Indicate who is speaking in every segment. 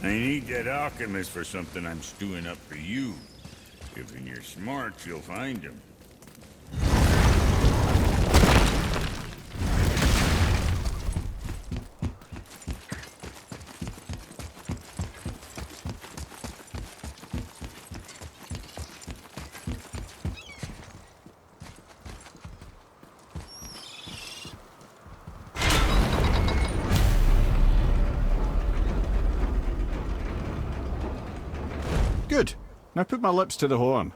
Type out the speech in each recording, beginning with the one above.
Speaker 1: I need that alchemist for something I'm stewing up for you. If in your smarts, you'll find him.
Speaker 2: Good. Now put my lips to the horn.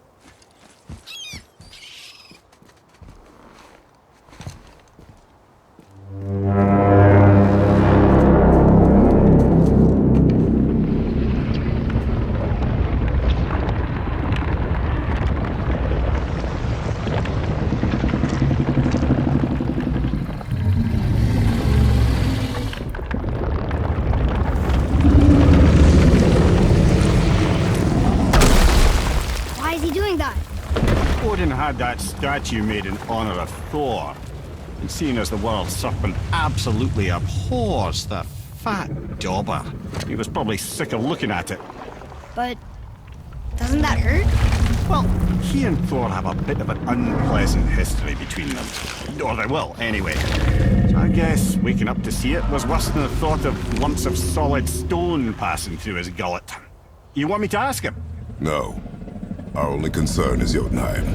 Speaker 2: Odin had that statue made in honor of Thor. And seeing as the world serpent absolutely abhors the fat dauber, he was probably sick of looking at it.
Speaker 3: But doesn't that hurt?
Speaker 2: Well, he and Thor have a bit of an unpleasant history between them. Or they will, anyway. So I guess waking up to see it was worse than the thought of lumps of solid stone passing through his gullet. You want me to ask him?
Speaker 4: No. Our only concern is Jotunheim.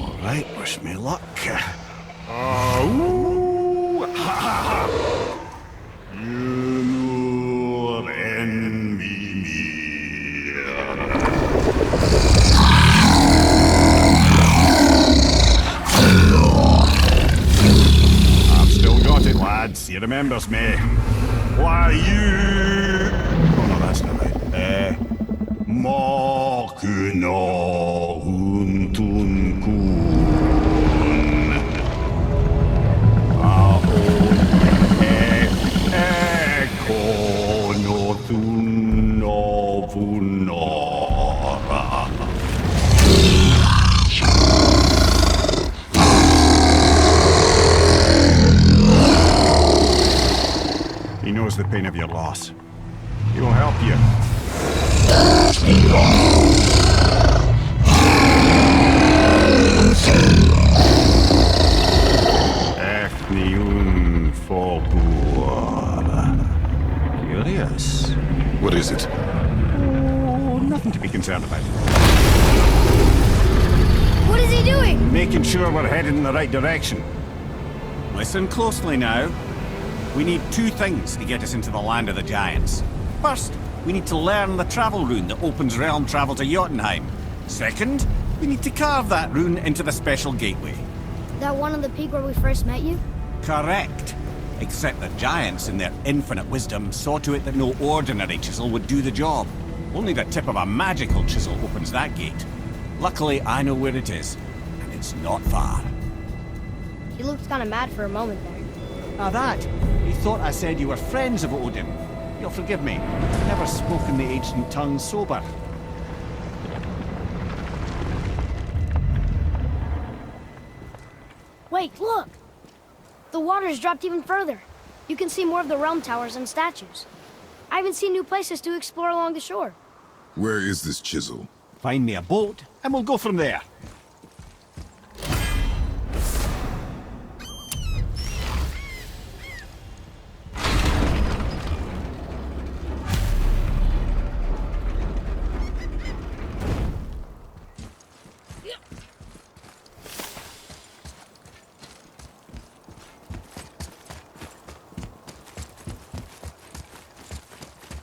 Speaker 2: All right, wish me luck. Oh, ha ha ha! You envy me. Got it, lads. He remembers me. Why you? Oh no, that's not right. Makuna huntun kun. Kono tunno vunora. He knows the pain of your loss. He will help you. Fafnil Forbur. Curious.
Speaker 4: What is it?
Speaker 2: Oh, nothing to be concerned about.
Speaker 3: What is he doing?
Speaker 2: Making sure we're headed in the right direction. Listen closely now. We need two things to get us into the land of the giants. First, we need to learn the travel rune that opens realm travel to Jotunheim. Second, we need to carve that rune into the special gateway.
Speaker 3: That one on the peak where we first met you?
Speaker 2: Correct. Except the giants, in their infinite wisdom, saw to it that no ordinary chisel would do the job. Only the tip of a magical chisel opens that gate. Luckily, I know where it is, and it's not far.
Speaker 3: He looked kind of mad for a moment there.
Speaker 2: Now that, he thought I said you were friends of Odin. You'll forgive me. I've never spoken the ancient tongue sober.
Speaker 3: Wait, look! The water's dropped even further. You can see more of the realm towers and statues. I even see new places to explore along the shore.
Speaker 4: Where is this chisel?
Speaker 2: Find me a boat, and we'll go from there.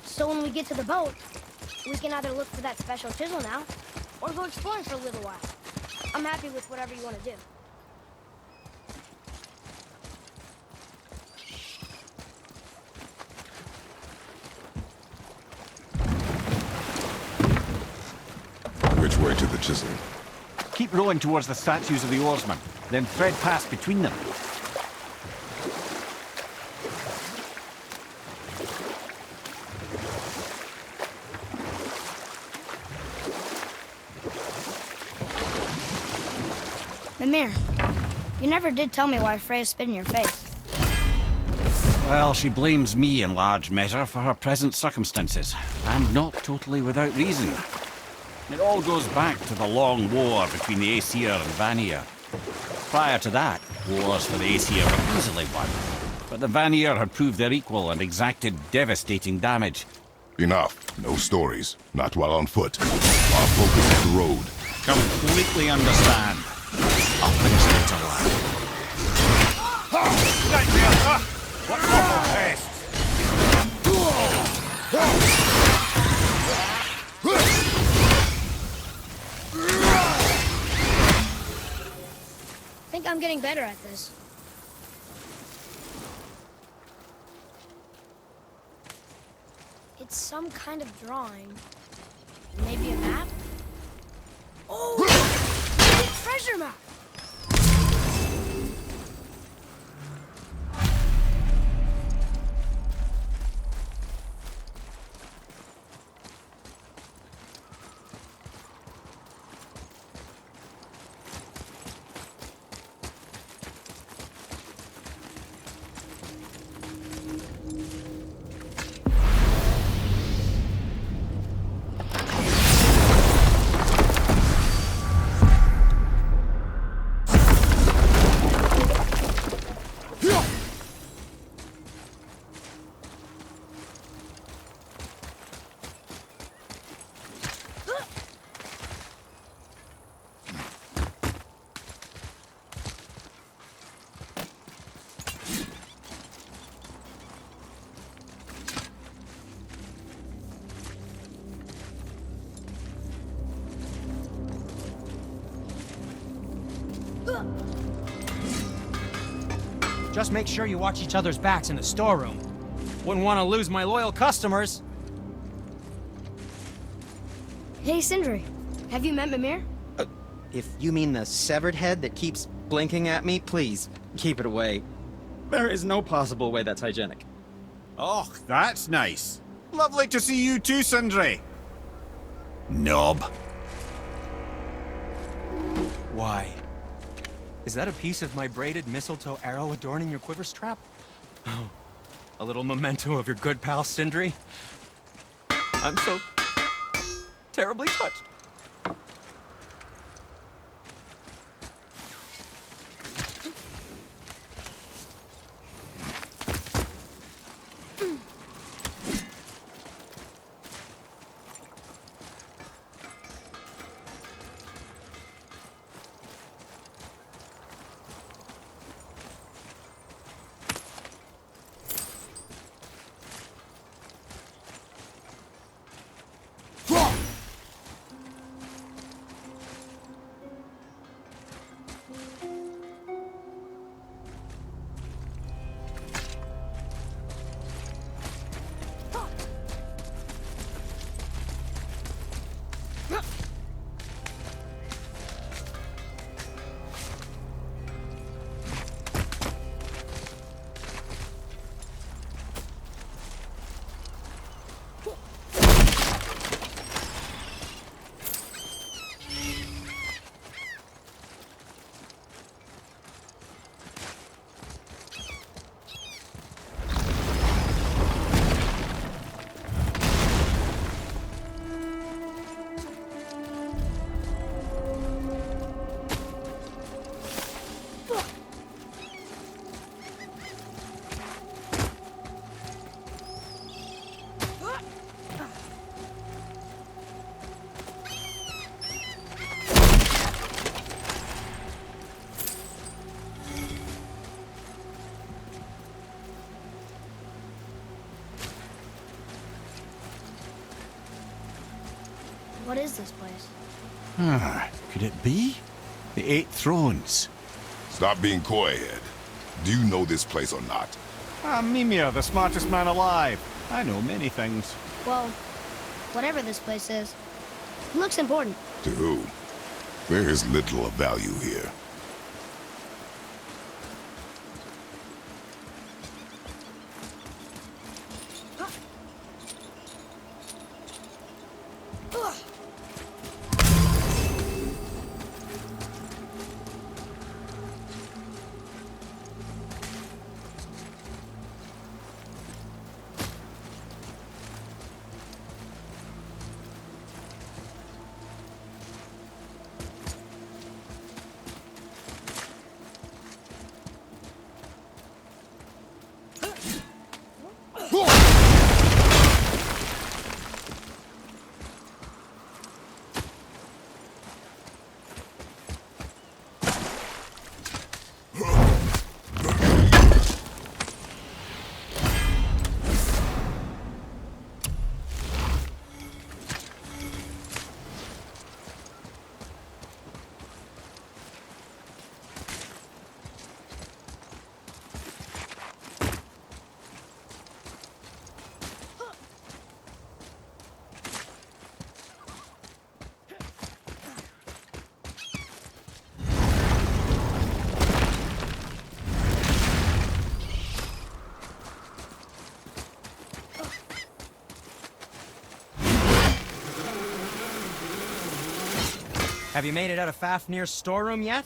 Speaker 3: So when we get to the boat, we can either look for that special chisel now, or go exploring for a little while. I'm happy with whatever you want to do.
Speaker 4: Which way to the chisel?
Speaker 2: Keep rowing towards the statues of the oarsmen, then thread past between them.
Speaker 3: Mimir, you never did tell me why Freya spit in your face.
Speaker 2: Well, she blames me in large measure for her present circumstances, and not totally without reason. It all goes back to the long war between the Aesir and Vanir. Prior to that, wars for the Aesir were easily won, but the Vanir had proved their equal and exacted devastating damage.
Speaker 4: Enough. No stories. Not while on foot. Our focus is the road.
Speaker 2: Completely understand. I'll finish later, lad. What awful pest!
Speaker 3: I think I'm getting better at this. It's some kind of drawing. Maybe a map? Oh! It's a treasure map!
Speaker 5: Just make sure you watch each other's backs in the storeroom. Wouldn't want to lose my loyal customers.
Speaker 3: Hey, Sindri. Have you met Mimir?
Speaker 6: If you mean the severed head that keeps blinking at me, please, keep it away. There is no possible way that's hygienic.
Speaker 2: Oh, that's nice. Lovely to see you too, Sindri. Knob.
Speaker 5: Why? Is that a piece of my braided mistletoe arrow adorning your quiver strap? Oh, a little memento of your good pal Sindri? I'm so terribly touched.
Speaker 3: What is this place?
Speaker 2: Could it be? The Eight Thrones.
Speaker 4: Stop being coy-head. Do you know this place or not?
Speaker 2: I'm Mimir, the smartest man alive. I know many things.
Speaker 3: Well, whatever this place is, it looks important.
Speaker 4: To who? There is little of value here.
Speaker 5: Have you made it out of Fafnir's storeroom yet?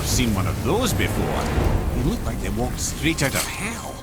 Speaker 2: Seen one of those before. They look like they walked straight out of hell.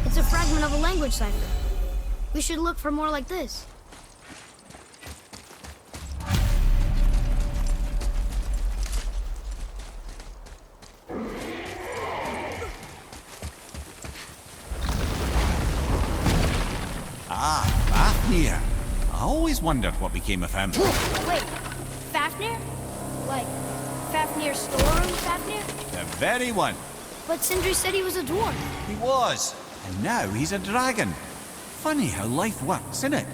Speaker 3: It's a fragment of a language cipher. We should look for more like this.
Speaker 2: Ah, Fafnir. I always wondered what became of him.
Speaker 3: Wait, Fafnir? Like, Fafnir's storeroom Fafnir?
Speaker 2: The very one.
Speaker 3: But Sindri said he was a dwarf.
Speaker 2: He was. And now he's a dragon. Funny how life works, isn't it?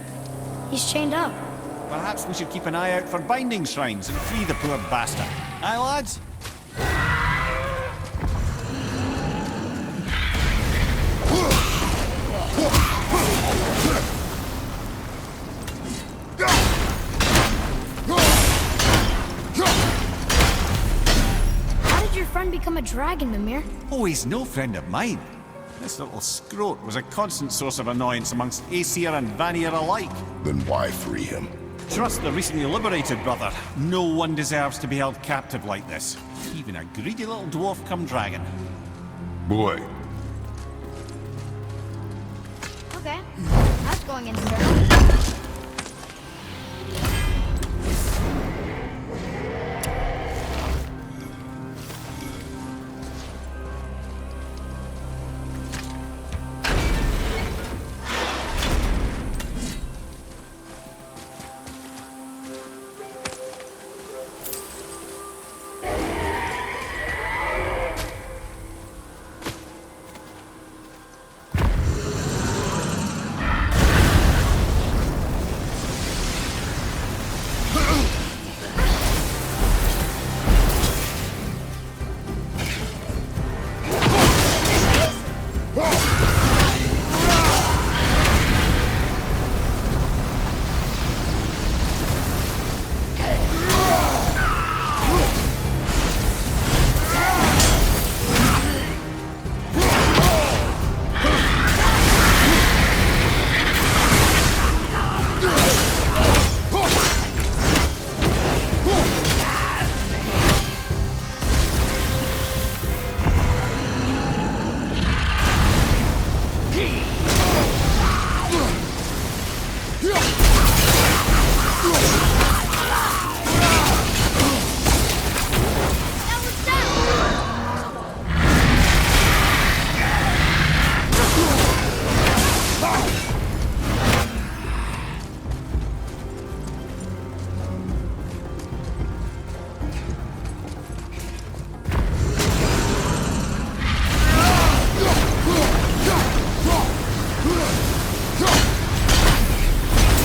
Speaker 3: He's chained up.
Speaker 2: Perhaps we should keep an eye out for binding shrines and free the poor bastard. Aye, lads?
Speaker 3: How did your friend become a dragon, Mimir?
Speaker 2: Oh, he's no friend of mine. This little scrote was a constant source of annoyance amongst Aesir and Vanir alike.
Speaker 4: Then why free him?
Speaker 2: Trust the recently liberated, brother. No one deserves to be held captive like this. Even a greedy little dwarf come dragon.
Speaker 4: Boy,
Speaker 3: Okay, that's going in the barrel.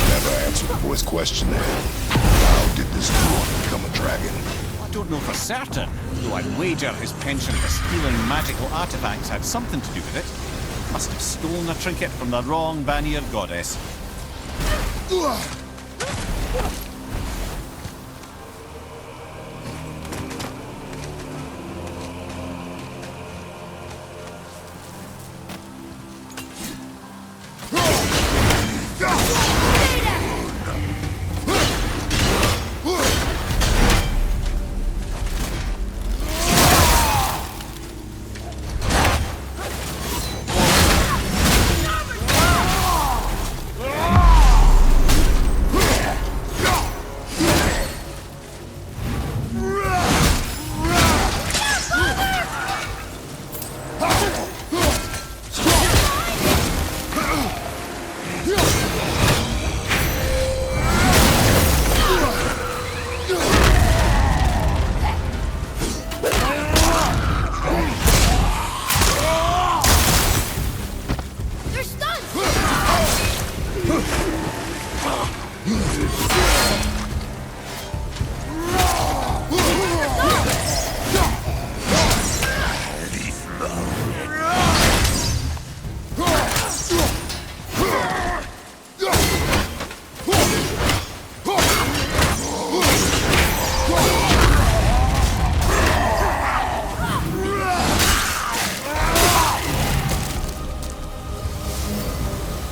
Speaker 4: Never answered the boy's question there. How did this dwarf become a dragon?
Speaker 2: I don't know for certain, though I'd wager his penchant for stealing magical artifacts had something to do with it. Must have stolen a trinket from the wrong Vanir goddess.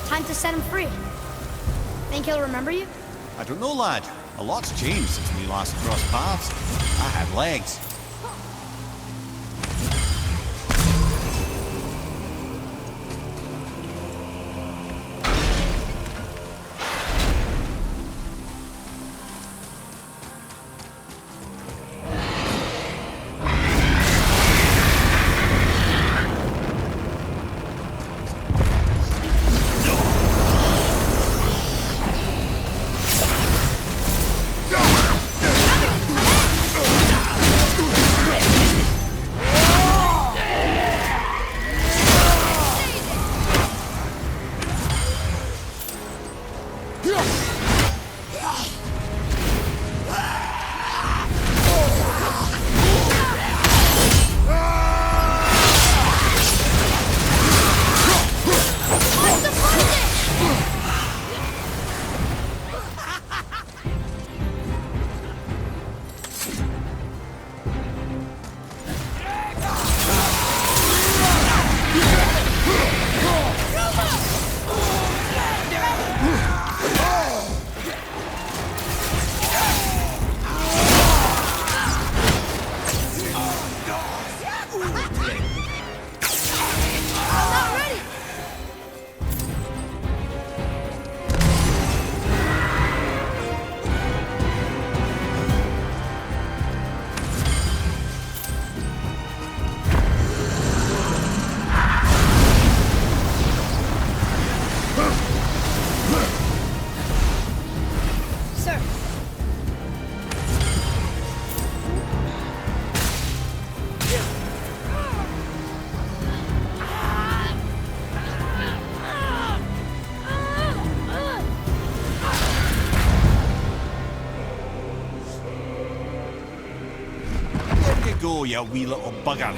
Speaker 3: Time to set him free. Think he'll remember you?
Speaker 2: I don't know, lad. A lot's changed since we last crossed paths. I had legs. Go, you wee little bugger.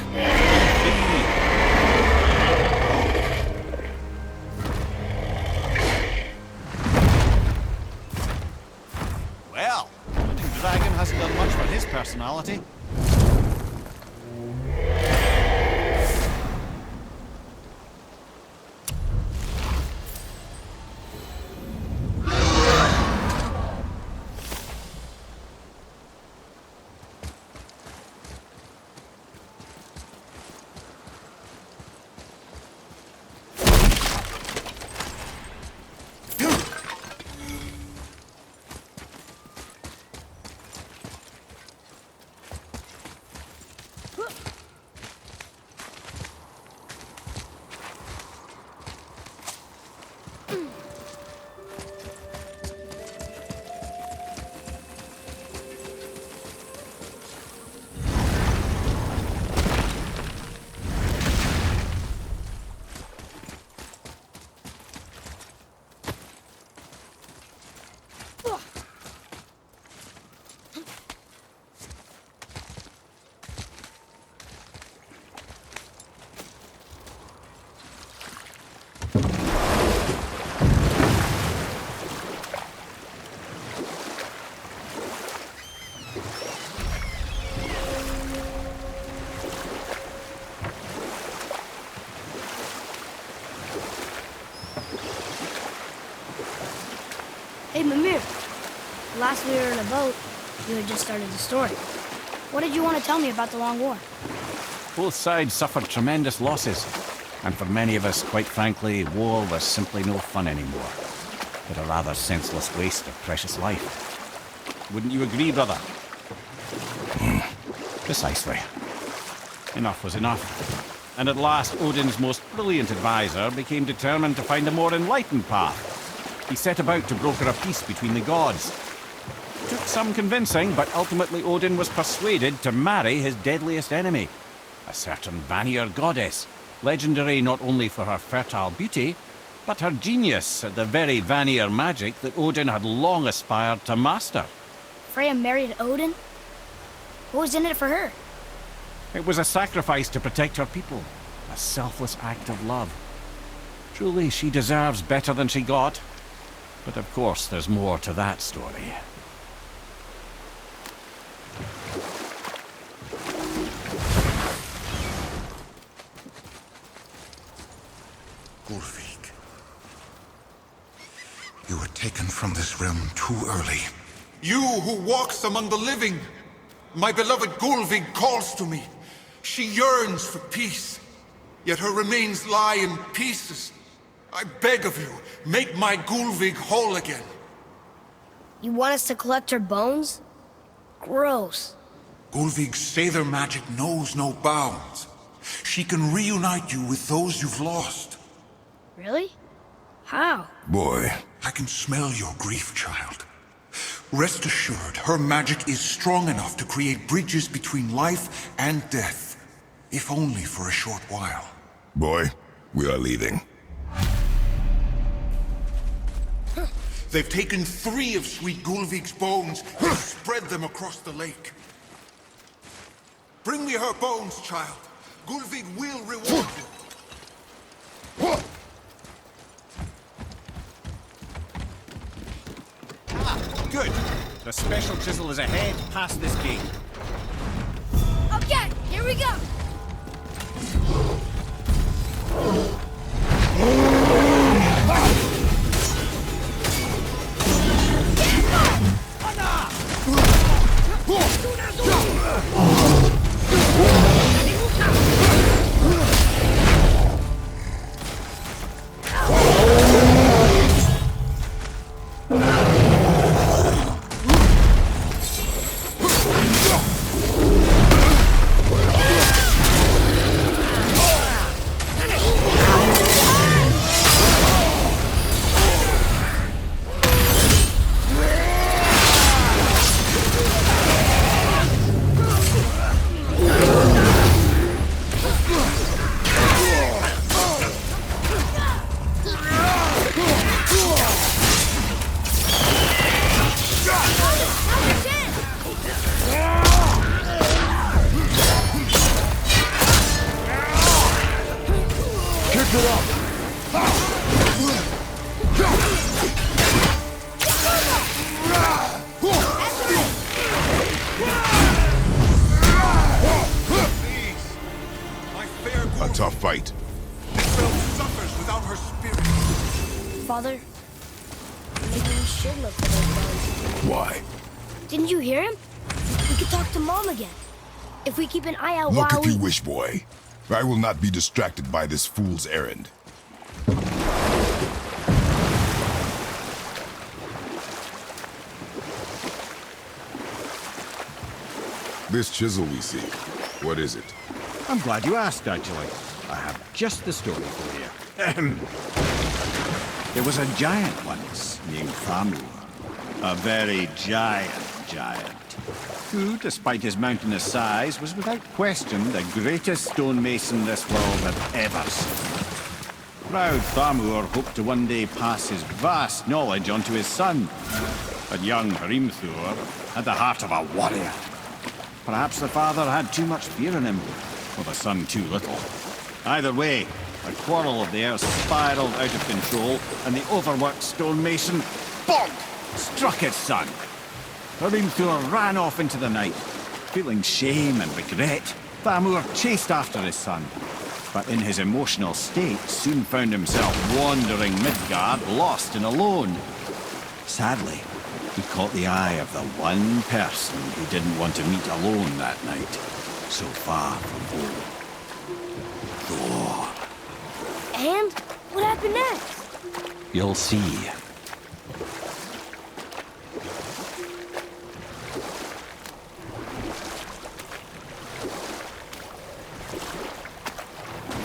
Speaker 2: Well, the dragon hasn't done much for his personality.
Speaker 3: Hey, Mimir. Last we were in a boat, you had just started the story. What did you want to tell me about the Long War?
Speaker 2: Both sides suffered tremendous losses. And for many of us, quite frankly, war was simply no fun anymore. But a rather senseless waste of precious life. Wouldn't you agree, brother? Precisely. Enough was enough. And at last, Odin's most brilliant advisor became determined to find a more enlightened path. He set about to broker a peace between the gods. Took some convincing, but ultimately Odin was persuaded to marry his deadliest enemy, a certain Vanir goddess, legendary not only for her fertile beauty, but her genius at the very Vanir magic that Odin had long aspired to master.
Speaker 3: Freya married Odin? What was in it for her?
Speaker 2: It was a sacrifice to protect her people, a selfless act of love. Truly, she deserves better than she got. But of course, there's more to that story.
Speaker 7: Gulvik, you were taken from this realm too early. You who walks among the living! My beloved Gulvig calls to me. She yearns for peace, yet her remains lie in pieces. I beg of you, make my Gulvig whole again.
Speaker 3: You want us to collect her bones? Gross.
Speaker 7: Gulvig's Seidr magic knows no bounds. She can reunite you with those you've lost.
Speaker 3: Really? How?
Speaker 4: Boy,
Speaker 7: I can smell your grief, child. Rest assured, her magic is strong enough to create bridges between life and death, if only for a short while.
Speaker 4: boy, we are leaving.
Speaker 7: They've taken 3 of Sweet Gulvig's bones and spread them across the lake. Bring me her bones, child. Gulvig will reward you.
Speaker 2: Good. The special chisel is ahead, past this gate.
Speaker 3: Okay, here we go!
Speaker 4: A tough fight.
Speaker 7: This realm suffers without her spirit.
Speaker 3: Father, maybe we should look for those bones.
Speaker 4: Why?
Speaker 3: Didn't you hear him? We could talk to Mom again. If we keep an eye out
Speaker 4: Look
Speaker 3: while
Speaker 4: if you wish, boy. I will not be distracted by this fool's errand. This chisel we see, what is it?
Speaker 2: I'm glad you asked, actually. I have just the story for you. There was a giant once named Fafnil. A very giant, who, despite his mountainous size, was without question the greatest stonemason this world had ever seen. Proud Thamur hoped to one day pass his vast knowledge onto his son. But young Hrimthur had the heart of a warrior. Perhaps the father had too much fear in him, or the son too little. Either way, a quarrel of theirs spiraled out of control, and the overworked stonemason, bonk, struck his son. Hrimthur ran off into the night. Feeling shame and regret, Thamur chased after his son. But in his emotional state, soon found himself wandering Midgard, lost and alone. Sadly, we caught the eye of the one person who didn't want to meet alone that night, so far from home. Thor.
Speaker 3: And what happened next?
Speaker 2: You'll see.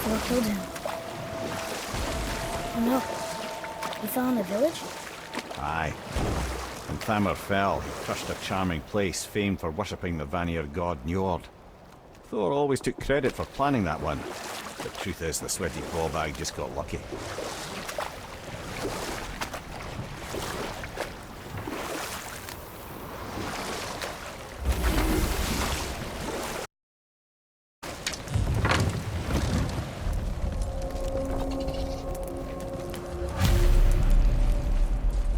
Speaker 3: Thor killed him. Oh no. He fell in the village?
Speaker 2: Aye. When Thamur fell, he crushed a charming place famed for worshipping the Vanir god Njord. Thor always took credit for planning that one. But truth is, the sweaty ballbag just got lucky.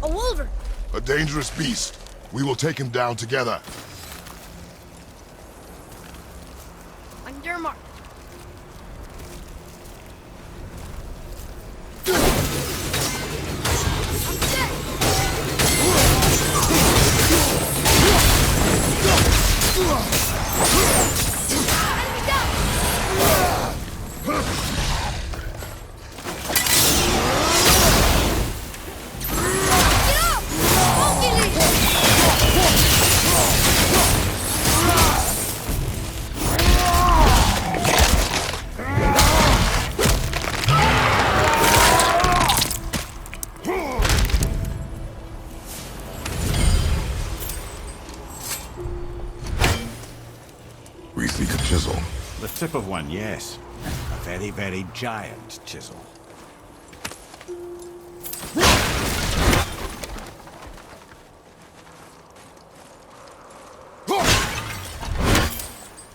Speaker 3: A wolver!
Speaker 4: A dangerous beast. We will take him down together.
Speaker 3: On your mark.
Speaker 4: We seek a chisel.
Speaker 2: The tip of one, yes. A very, very giant chisel.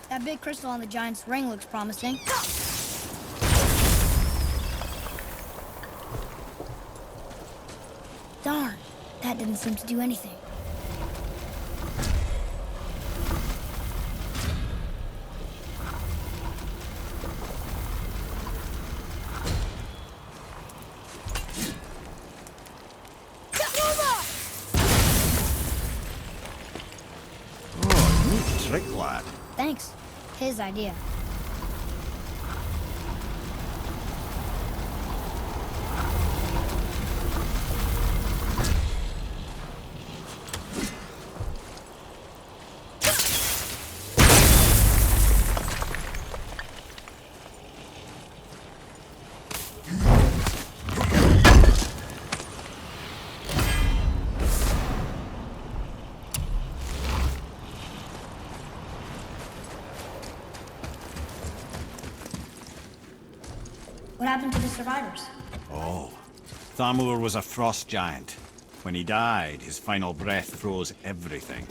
Speaker 3: That big crystal on the giant's ring looks promising. Darn, that didn't seem to do anything.
Speaker 2: Oh, neat trick, lad.
Speaker 3: Thanks. His idea. What happened to the survivors?
Speaker 2: Oh. Thamur was a frost giant. When he died, his final breath froze everything.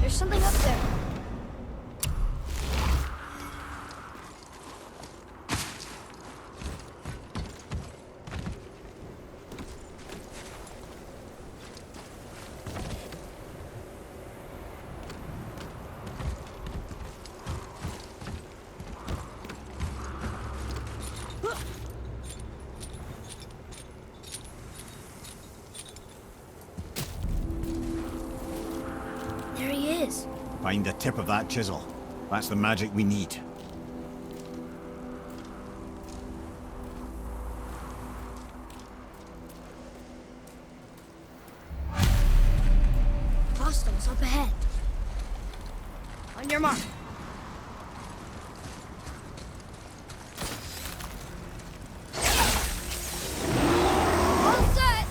Speaker 3: There's something up there. There he is.
Speaker 2: Find the tip of that chisel. That's the magic we need.
Speaker 3: Hostiles up ahead. On your mark. All set.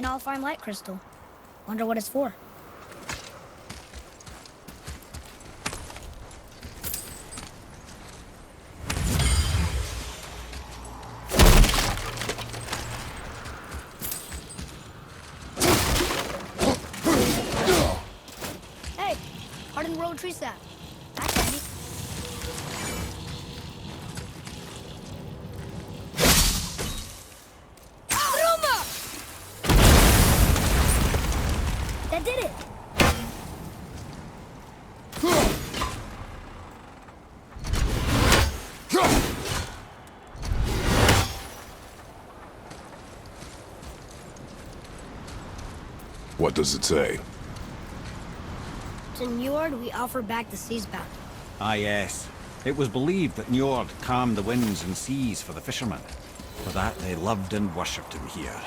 Speaker 3: An all-fine light crystal. Wonder what it's for. Hey, hardened road tree sap. That's handy. That did it!
Speaker 4: What does it say?
Speaker 3: To Njord, we offer back the sea's bounty.
Speaker 2: Ah, yes. It was believed that Njord calmed the winds and seas for the fishermen. For that, they loved and worshipped him here.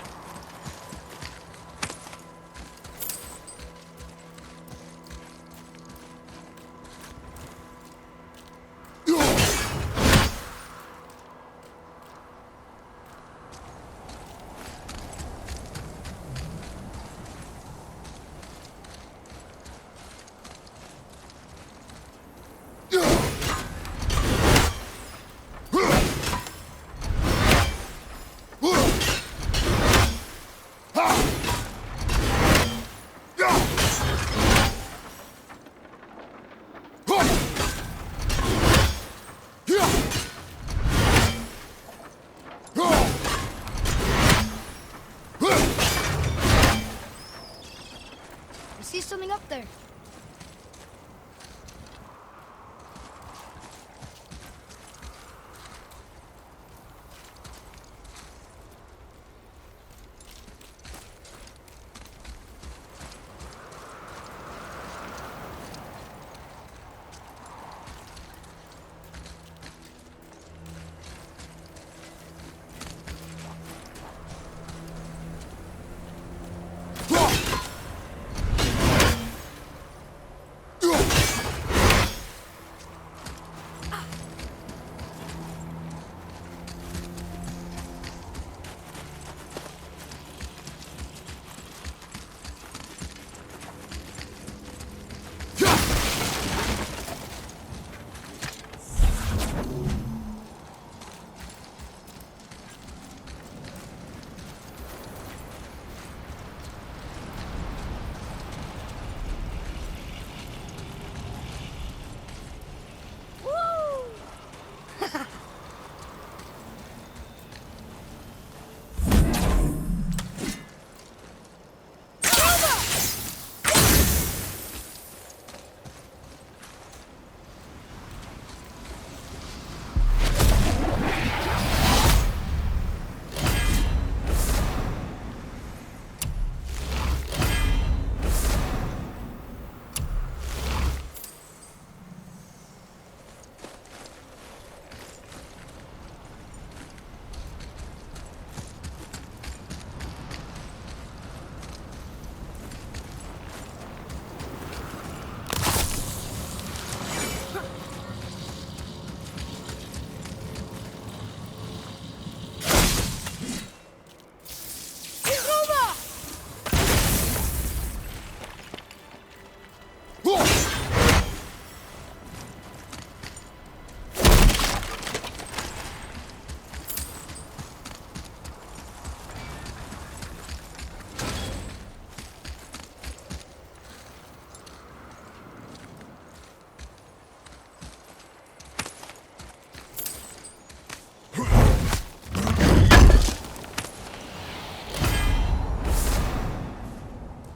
Speaker 3: I see something up there.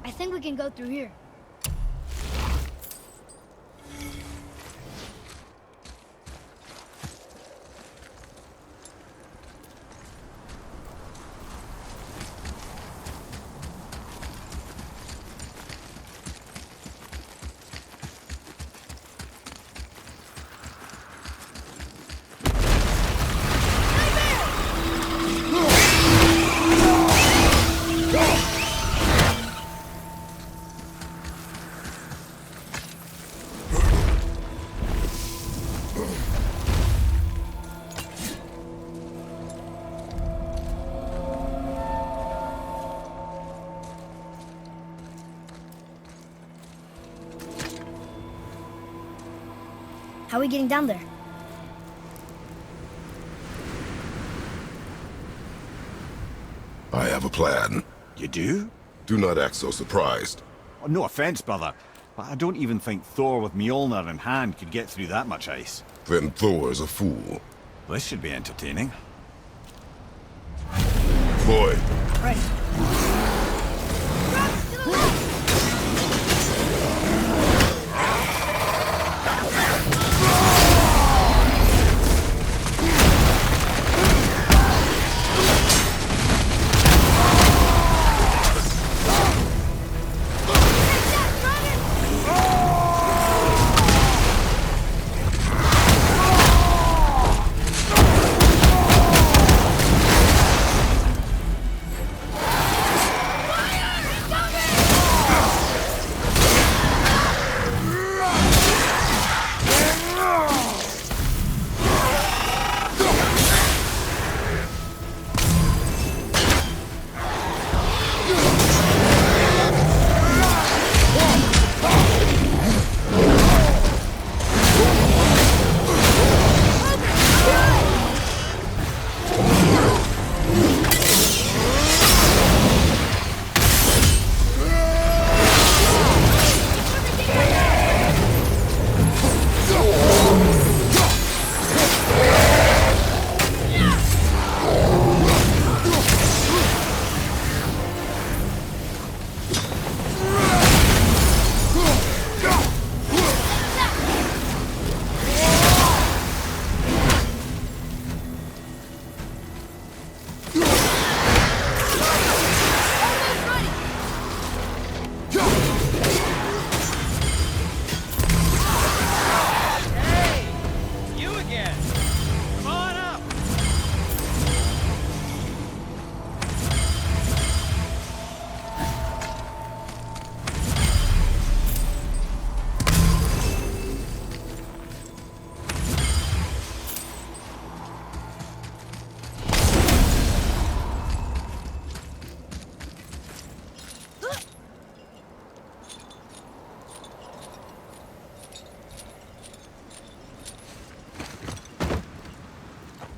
Speaker 3: I think we can go through here. How are we getting down there?
Speaker 4: I have a plan.
Speaker 2: You do?
Speaker 4: Do not act so surprised.
Speaker 2: Oh, no offense, brother, but I don't even think Thor with Mjolnir in hand could get through that much ice.
Speaker 4: Then Thor's a fool.
Speaker 2: This should be entertaining.
Speaker 4: Boy,
Speaker 3: Right.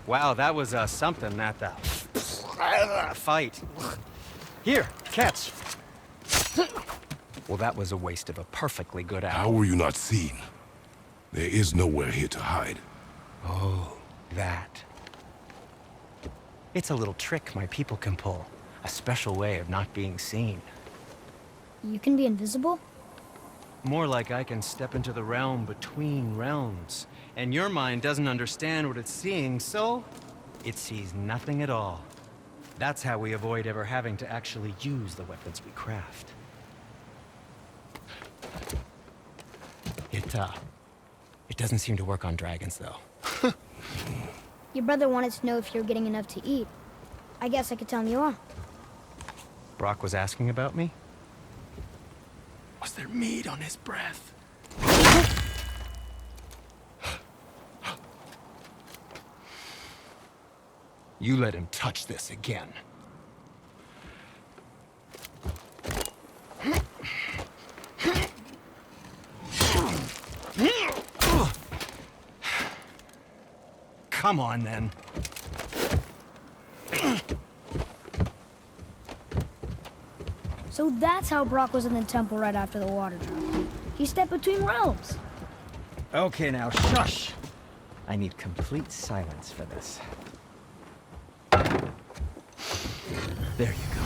Speaker 5: Wow, that was something, that fight. Here, catch. Well, that was a waste of a perfectly good
Speaker 4: how
Speaker 5: apple.
Speaker 4: were you not seen? There is nowhere here to hide.
Speaker 5: Oh, that. It's a little trick my people can pull. A special way of not being seen.
Speaker 3: You can be invisible?
Speaker 5: More like I can step into the realm between realms. And your mind doesn't understand what it's seeing, so it sees nothing at all. That's how we avoid ever having to actually use the weapons we craft. It doesn't seem to work on dragons, though.
Speaker 3: Your brother wanted to know if you're getting enough to eat. I guess I could tell him you are.
Speaker 5: Brock was asking about me? Was there meat on his breath? You let him touch this again. Come on, then.
Speaker 3: So that's how Brock was in the temple right after the water dropped. He stepped between realms.
Speaker 6: Okay, now shush! I need complete silence for this. There you go.